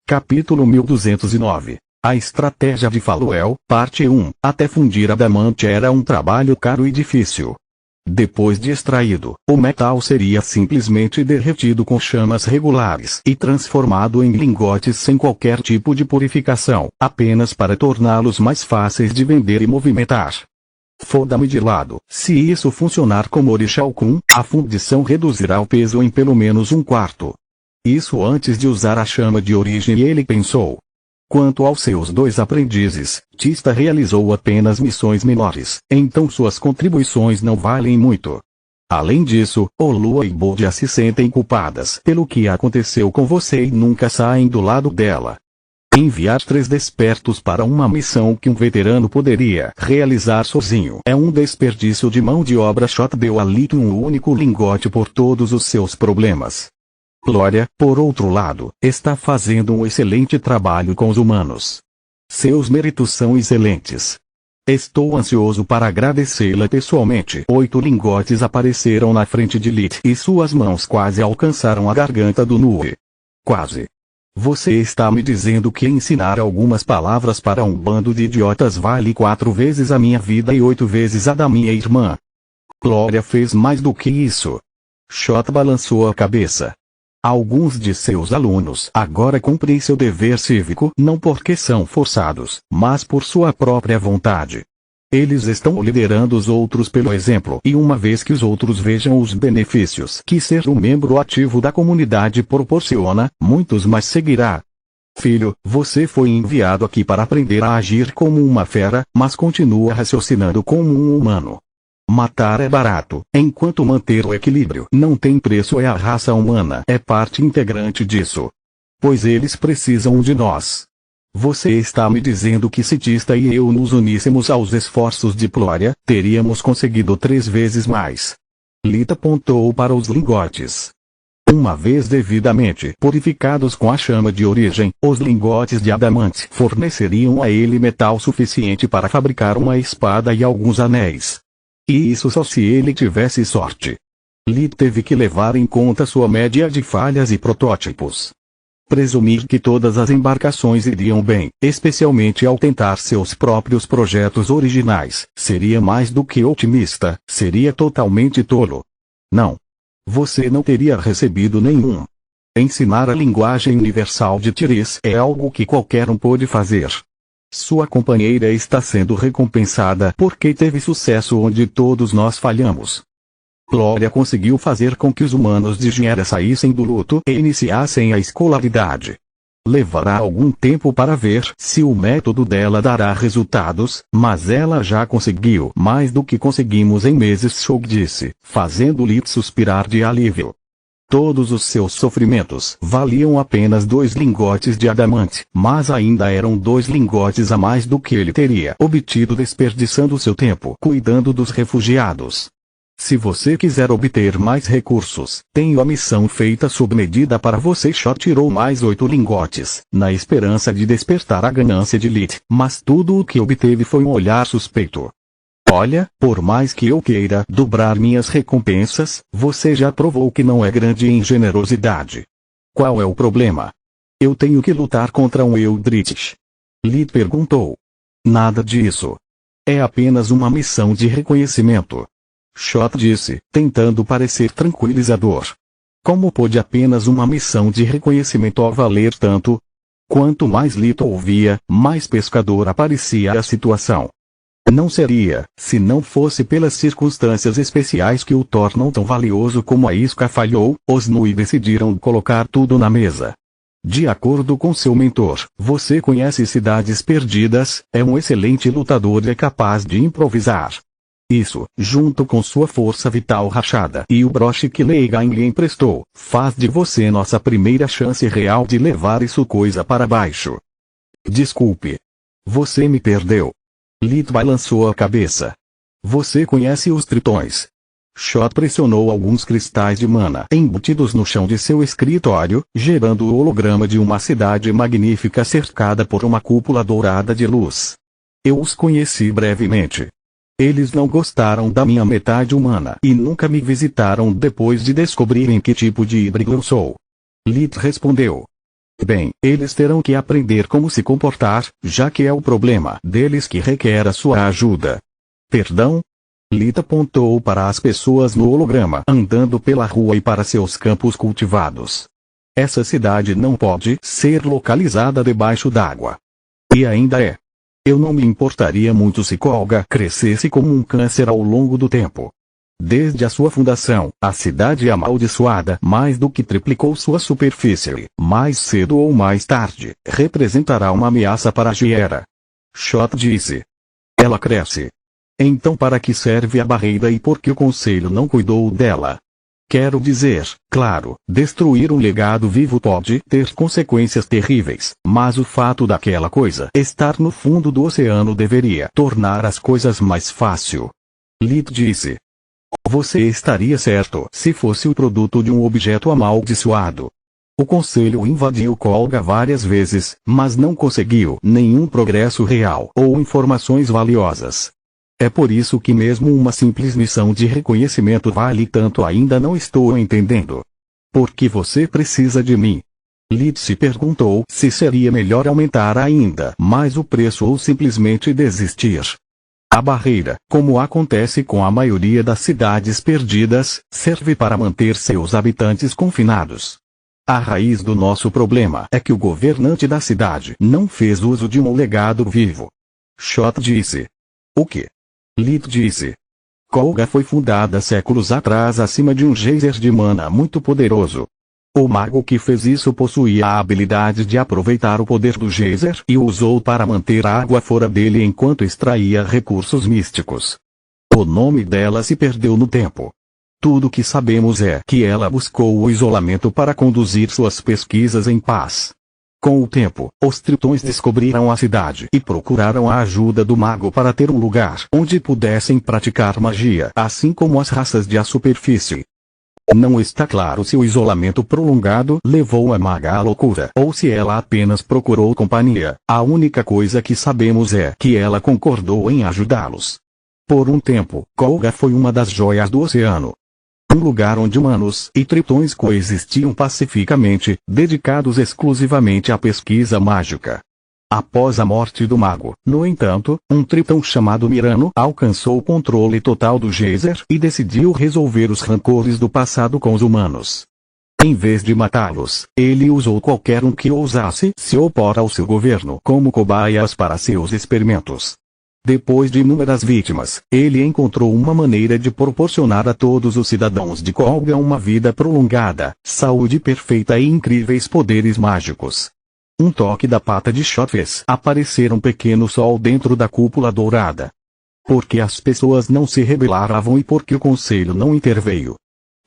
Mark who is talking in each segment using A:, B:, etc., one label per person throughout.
A: Capítulo 1209. A estratégia de Faluel, parte 1. Até fundir adamante era um trabalho caro e difícil. Depois de extraído, o metal seria simplesmente derretido com chamas regulares e transformado em lingotes sem qualquer tipo de purificação, apenas para torná-los mais fáceis de vender e movimentar. Foda-me de lado, se isso funcionar como Orixá-Okun, a fundição reduzirá o peso em pelo menos um quarto. Isso antes de usar a chama de origem, e ele pensou. Quanto aos seus dois aprendizes, Tista realizou apenas missões menores, então suas contribuições não valem muito. Além disso, Olua e Bodia se sentem culpadas pelo que aconteceu com você e nunca saem do lado dela. Enviar 3 despertos para uma missão que um veterano poderia realizar sozinho é um desperdício de mão de obra. Shot deu a Lito um único lingote por todos os seus problemas. Glória, por outro lado, está fazendo um excelente trabalho com os humanos. Seus méritos são excelentes. Estou ansioso para agradecê-la pessoalmente. 8 lingotes apareceram na frente de Lit e suas mãos quase alcançaram a garganta do Nue. Quase. Você está me dizendo que ensinar algumas palavras para um bando de idiotas vale 4 vezes a minha vida e 8 vezes a da minha irmã? Glória fez mais do que isso. Shot balançou a cabeça. Alguns de seus alunos agora cumprem seu dever cívico não porque são forçados, mas por sua própria vontade. Eles estão liderando os outros pelo exemplo, e uma vez que os outros vejam os benefícios que ser um membro ativo da comunidade proporciona, muitos mais seguirá. Filho, você foi enviado aqui para aprender a agir como uma fera, mas continua raciocinando como um humano. Matar é barato, enquanto manter o equilíbrio não tem preço. A raça humana é parte integrante disso. Pois eles precisam de nós. Você está me dizendo que se Tista e eu nos uníssemos aos esforços de Glória, teríamos conseguido 3 vezes mais. Lita apontou para os lingotes. Uma vez devidamente purificados com a chama de origem, os lingotes de adamante forneceriam a ele metal suficiente para fabricar uma espada e alguns anéis. E isso só se ele tivesse sorte. Lit teve que levar em conta sua média de falhas e protótipos. Presumir que todas as embarcações iriam bem, especialmente ao tentar seus próprios projetos originais, seria mais do que otimista, seria totalmente tolo. Não. Você não teria recebido nenhum. Ensinar a linguagem universal de Tiris é algo que qualquer um pode fazer. Sua companheira está sendo recompensada porque teve sucesso onde todos nós falhamos. Glória conseguiu fazer com que os humanos de Gera saíssem do luto e iniciassem a escolaridade. Levará algum tempo para ver se o método dela dará resultados, mas ela já conseguiu mais do que conseguimos em meses. Shog disse, fazendo Lit suspirar de alívio. Todos os seus sofrimentos valiam apenas 2 lingotes de adamante, mas ainda eram 2 lingotes a mais do que ele teria obtido desperdiçando seu tempo cuidando dos refugiados. Se você quiser obter mais recursos, tenho a missão feita sob medida para você. Shot tirou mais 8 lingotes, na esperança de despertar a ganância de Lit, mas tudo o que obteve foi um olhar suspeito. Olha, por mais que eu queira dobrar minhas recompensas, você já provou que não é grande em generosidade. Qual é o problema? Eu tenho que lutar contra um Eldritch? Lit perguntou. Nada disso. É apenas uma missão de reconhecimento. Shot disse, tentando parecer tranquilizador. Como pode apenas uma missão de reconhecimento valer tanto? Quanto mais Lit ouvia, mais pescador aparecia a situação. Não seria, se não fosse pelas circunstâncias especiais que o tornam tão valioso como a isca falhou, os Nui decidiram colocar tudo na mesa. De acordo com seu mentor, você conhece cidades perdidas, é um excelente lutador e é capaz de improvisar. Isso, junto com sua força vital rachada e o broche que Leigan lhe emprestou, faz de você nossa primeira chance real de levar isso coisa para baixo. Desculpe. Você me perdeu. Lit balançou a cabeça. Você conhece os tritões? Shot pressionou alguns cristais de mana embutidos no chão de seu escritório, gerando o holograma de uma cidade magnífica cercada por uma cúpula dourada de luz. Eu os conheci brevemente. Eles não gostaram da minha metade humana e nunca me visitaram depois de descobrirem que tipo de híbrido eu sou. Lit respondeu. Bem, eles terão que aprender como se comportar, já que é o problema deles que requer a sua ajuda. Perdão? Lita apontou para as pessoas no holograma andando pela rua e para seus campos cultivados. Essa cidade não pode ser localizada debaixo d'água. E ainda é. Eu não me importaria muito se Kolga crescesse como um câncer ao longo do tempo. Desde a sua fundação, a cidade amaldiçoada mais do que triplicou sua superfície. Mais cedo ou mais tarde, representará uma ameaça para a Giera. Shot disse. Ela cresce. Então para que serve a barreira e por que o conselho não cuidou dela? Quero dizer, claro, destruir um legado vivo pode ter consequências terríveis, mas o fato daquela coisa estar no fundo do oceano deveria tornar as coisas mais fácil. Lit disse. Você estaria certo se fosse o produto de um objeto amaldiçoado. O conselho invadiu Kolga várias vezes, mas não conseguiu nenhum progresso real ou informações valiosas. É por isso que mesmo uma simples missão de reconhecimento vale tanto. Ainda não estou entendendo. Por que você precisa de mim? Lit se perguntou se seria melhor aumentar ainda mais o preço ou simplesmente desistir. A barreira, como acontece com a maioria das cidades perdidas, serve para manter seus habitantes confinados. A raiz do nosso problema é que o governante da cidade não fez uso de um legado vivo. Shot disse. O que? Lit disse. Kolga foi fundada séculos atrás acima de um geyser de mana muito poderoso. O mago que fez isso possuía a habilidade de aproveitar o poder do geyser e o usou para manter a água fora dele enquanto extraía recursos místicos. O nome dela se perdeu no tempo. Tudo que sabemos é que ela buscou o isolamento para conduzir suas pesquisas em paz. Com o tempo, os tritões descobriram a cidade e procuraram a ajuda do mago para ter um lugar onde pudessem praticar magia, assim como as raças de a superfície. Não está claro se o isolamento prolongado levou a maga à loucura ou se ela apenas procurou companhia. A única coisa que sabemos é que ela concordou em ajudá-los. Por um tempo, Kolga foi uma das joias do oceano. Um lugar onde humanos e tritões coexistiam pacificamente, dedicados exclusivamente à pesquisa mágica. Após a morte do mago, no entanto, um tritão chamado Mirano alcançou o controle total do geyser e decidiu resolver os rancores do passado com os humanos. Em vez de matá-los, ele usou qualquer um que ousasse se opor ao seu governo como cobaias para seus experimentos. Depois de inúmeras vítimas, ele encontrou uma maneira de proporcionar a todos os cidadãos de Kolga uma vida prolongada, saúde perfeita e incríveis poderes mágicos. Um toque da pata de Shot fez aparecer um pequeno sol dentro da cúpula dourada. Por que as pessoas não se rebelaram e por que o conselho não interveio?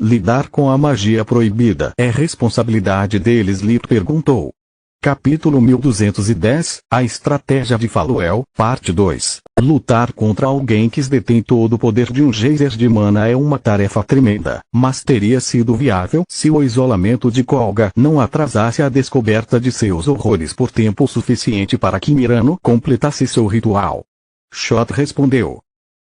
A: Lidar com a magia proibida é responsabilidade deles, Lit perguntou. Capítulo 1210, A Estratégia de Faluel, Parte 2. Lutar contra alguém que detém todo o poder de um geyser de mana é uma tarefa tremenda, mas teria sido viável se o isolamento de Kolga não atrasasse a descoberta de seus horrores por tempo suficiente para que Mirano completasse seu ritual. Shot respondeu.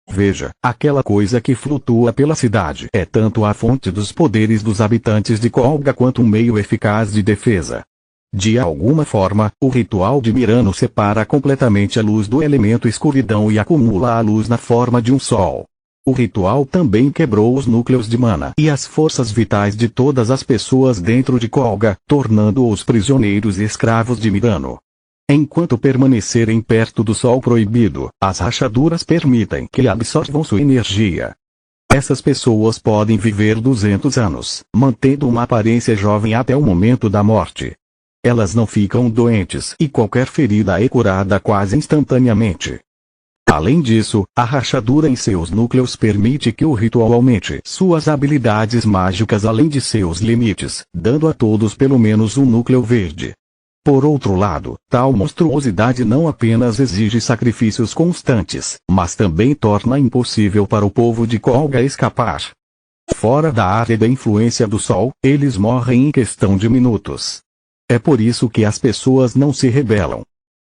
A: Veja, aquela coisa que flutua pela cidade é tanto a fonte dos poderes dos habitantes de Kolga quanto um meio eficaz de defesa. De alguma forma, o ritual de Mirano separa completamente a luz do elemento escuridão e acumula a luz na forma de um sol. O ritual também quebrou os núcleos de mana e as forças vitais de todas as pessoas dentro de Kolga, tornando-os prisioneiros e escravos de Mirano. Enquanto permanecerem perto do sol proibido, as rachaduras permitem que absorvam sua energia. Essas pessoas podem viver 200 anos, mantendo uma aparência jovem até o momento da morte. Elas não ficam doentes e qualquer ferida é curada quase instantaneamente. Além disso, a rachadura em seus núcleos permite que o ritual aumente suas habilidades mágicas além de seus limites, dando a todos pelo menos um núcleo verde. Por outro lado, tal monstruosidade não apenas exige sacrifícios constantes, mas também torna impossível para o povo de Kolga escapar. Fora da área da influência do sol, eles morrem em questão de minutos. É por isso que as pessoas não se rebelam.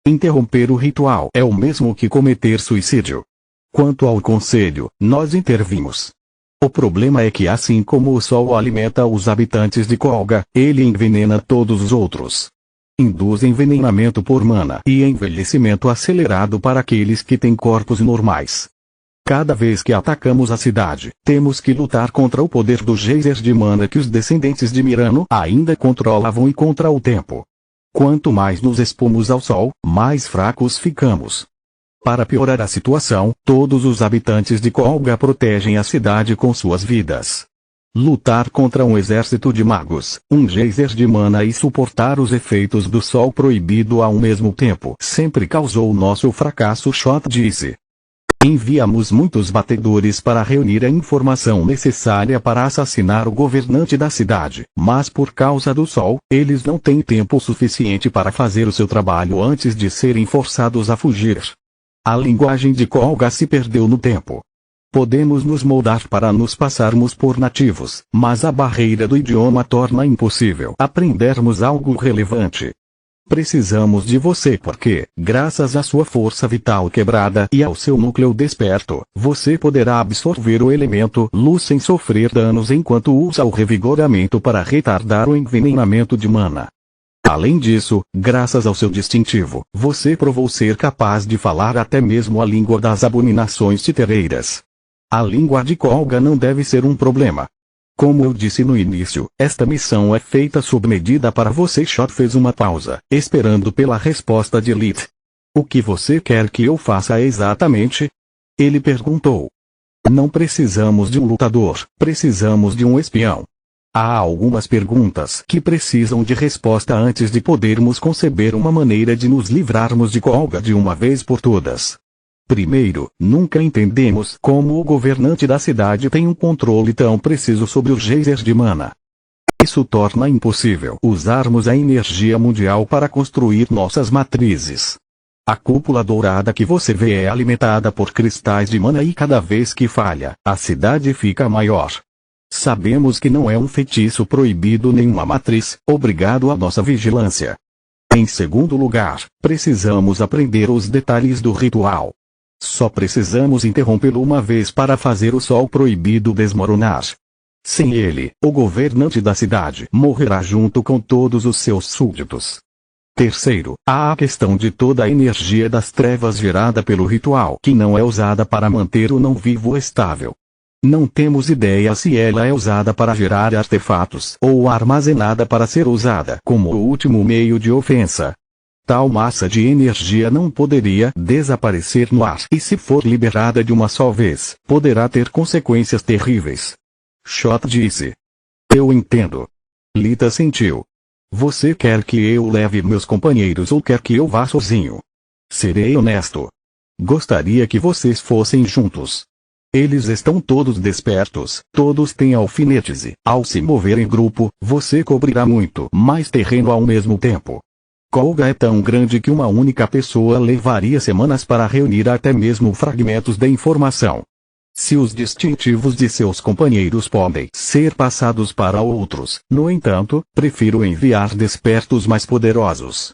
A: Interromper o ritual é o mesmo que cometer suicídio. Quanto ao conselho, nós intervimos. O problema é que assim como o sol alimenta os habitantes de Kolga, ele envenena todos os outros. Induz envenenamento por mana e envelhecimento acelerado para aqueles que têm corpos normais. Cada vez que atacamos a cidade, temos que lutar contra o poder do geyser de mana que os descendentes de Mirano ainda controlavam e contra o tempo. Quanto mais nos expomos ao sol, mais fracos ficamos. Para piorar a situação, todos os habitantes de Kolga protegem a cidade com suas vidas. Lutar contra um exército de magos, um geyser de mana e suportar os efeitos do sol proibido ao mesmo tempo sempre causou nosso fracasso, Shot disse. Enviamos muitos batedores para reunir a informação necessária para assassinar o governante da cidade, mas por causa do sol, eles não têm tempo suficiente para fazer o seu trabalho antes de serem forçados a fugir. A linguagem de Kolga se perdeu no tempo. Podemos nos moldar para nos passarmos por nativos, mas a barreira do idioma torna impossível aprendermos algo relevante. Precisamos de você porque, graças à sua força vital quebrada e ao seu núcleo desperto, você poderá absorver o elemento luz sem sofrer danos enquanto usa o revigoramento para retardar o envenenamento de mana. Além disso, graças ao seu distintivo, você provou ser capaz de falar até mesmo a língua das abominações titereiras. A língua de Kolga não deve ser um problema. Como eu disse no início, esta missão é feita sob medida para você. Shot fez uma pausa, esperando pela resposta de Lit. O que você quer que eu faça exatamente? Ele perguntou. Não precisamos de um lutador, precisamos de um espião. Há algumas perguntas que precisam de resposta antes de podermos conceber uma maneira de nos livrarmos de Kolga de uma vez por todas. Primeiro, nunca entendemos como o governante da cidade tem um controle tão preciso sobre o geyser de mana. Isso torna impossível usarmos a energia mundial para construir nossas matrizes. A cúpula dourada que você vê é alimentada por cristais de mana e cada vez que falha, a cidade fica maior. Sabemos que não é um feitiço proibido nem uma matriz, obrigado à nossa vigilância. Em segundo lugar, precisamos aprender os detalhes do ritual. Só precisamos interrompê-lo uma vez para fazer o sol proibido desmoronar. Sem ele, o governante da cidade morrerá junto com todos os seus súditos. Terceiro, há a questão de toda a energia das trevas gerada pelo ritual que não é usada para manter o não-vivo estável. Não temos ideia se ela é usada para gerar artefatos ou armazenada para ser usada como o último meio de ofensa. Tal massa de energia não poderia desaparecer no ar e se for liberada de uma só vez, poderá ter consequências terríveis. Shot disse. Eu entendo. Lita sentiu. Você quer que eu leve meus companheiros ou quer que eu vá sozinho? Serei honesto. Gostaria que vocês fossem juntos. Eles estão todos despertos, todos têm alfinetes e, ao se mover em grupo, você cobrirá muito mais terreno ao mesmo tempo. Kolga é tão grande que uma única pessoa levaria semanas para reunir até mesmo fragmentos da informação. Se os distintivos de seus companheiros podem ser passados para outros, no entanto, prefiro enviar despertos mais poderosos.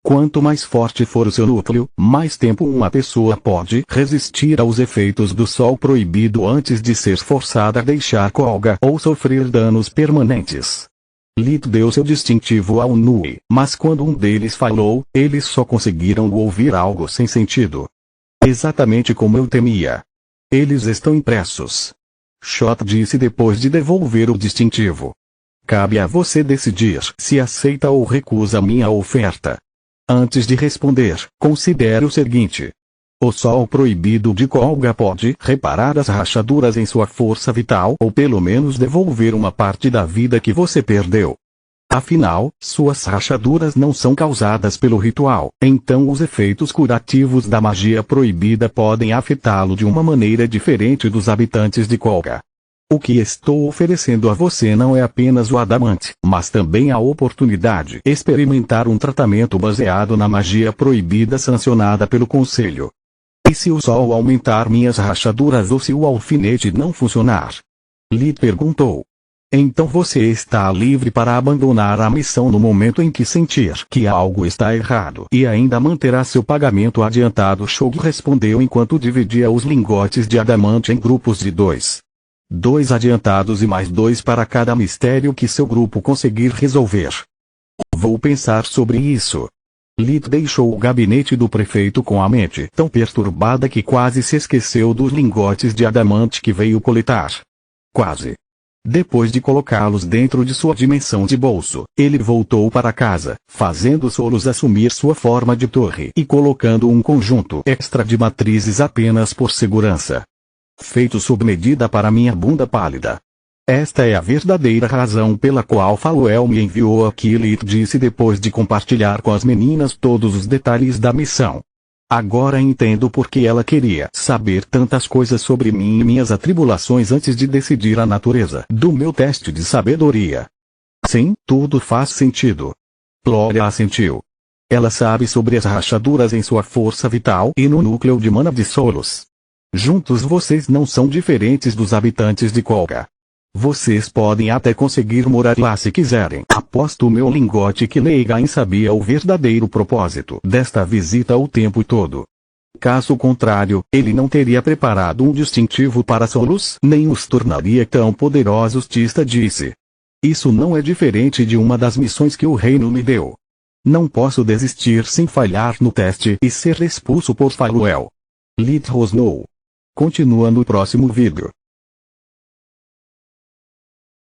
A: Quanto mais forte for o seu núcleo, mais tempo uma pessoa pode resistir aos efeitos do sol proibido antes de ser forçada a deixar Kolga ou sofrer danos permanentes. Lit deu seu distintivo ao Nui, mas quando um deles falou, eles só conseguiram ouvir algo sem sentido. Exatamente como eu temia. Eles estão impressos. Shot disse depois de devolver o distintivo. Cabe a você decidir se aceita ou recusa minha oferta. Antes de responder, considere o seguinte. O sol proibido de Kolga pode reparar as rachaduras em sua força vital ou pelo menos devolver uma parte da vida que você perdeu. Afinal, suas rachaduras não são causadas pelo ritual, então os efeitos curativos da magia proibida podem afetá-lo de uma maneira diferente dos habitantes de Kolga. O que estou oferecendo a você não é apenas o adamante, mas também a oportunidade de experimentar um tratamento baseado na magia proibida sancionada pelo Conselho. E se o sol aumentar minhas rachaduras ou se o alfinete não funcionar? Lit perguntou. Então você está livre para abandonar a missão no momento em que sentir que algo está errado e ainda manterá seu pagamento adiantado. Shogo respondeu enquanto dividia os lingotes de adamante em grupos de 2. 2 adiantados e mais 2 para cada mistério que seu grupo conseguir resolver. Vou pensar sobre isso. Lit deixou o gabinete do prefeito com a mente tão perturbada que quase se esqueceu dos lingotes de adamante que veio coletar. Quase. Depois de colocá-los dentro de sua dimensão de bolso, ele voltou para casa, fazendo Solos assumir sua forma de torre e colocando um conjunto extra de matrizes apenas por segurança. Feito sob medida para minha bunda pálida. Esta é a verdadeira razão pela qual Faluel me enviou aqui, Lit disse depois de compartilhar com as meninas todos os detalhes da missão. Agora entendo por que ela queria saber tantas coisas sobre mim e minhas atribulações antes de decidir a natureza do meu teste de sabedoria. Sim, tudo faz sentido. Gloria assentiu. Ela sabe sobre as rachaduras em sua força vital e no núcleo de mana de Solos. Juntos vocês não são diferentes dos habitantes de Colga. Vocês podem até conseguir morar lá se quiserem. Aposto o meu lingote que Leigain sabia o verdadeiro propósito desta visita o tempo todo. Caso contrário, ele não teria preparado um distintivo para Solos, nem os tornaria tão poderosos, Tista disse. Isso não é diferente de uma das missões que o reino me deu. Não posso desistir sem falhar no teste e ser expulso por Faluel. Lit rosnou. Continua no próximo vídeo.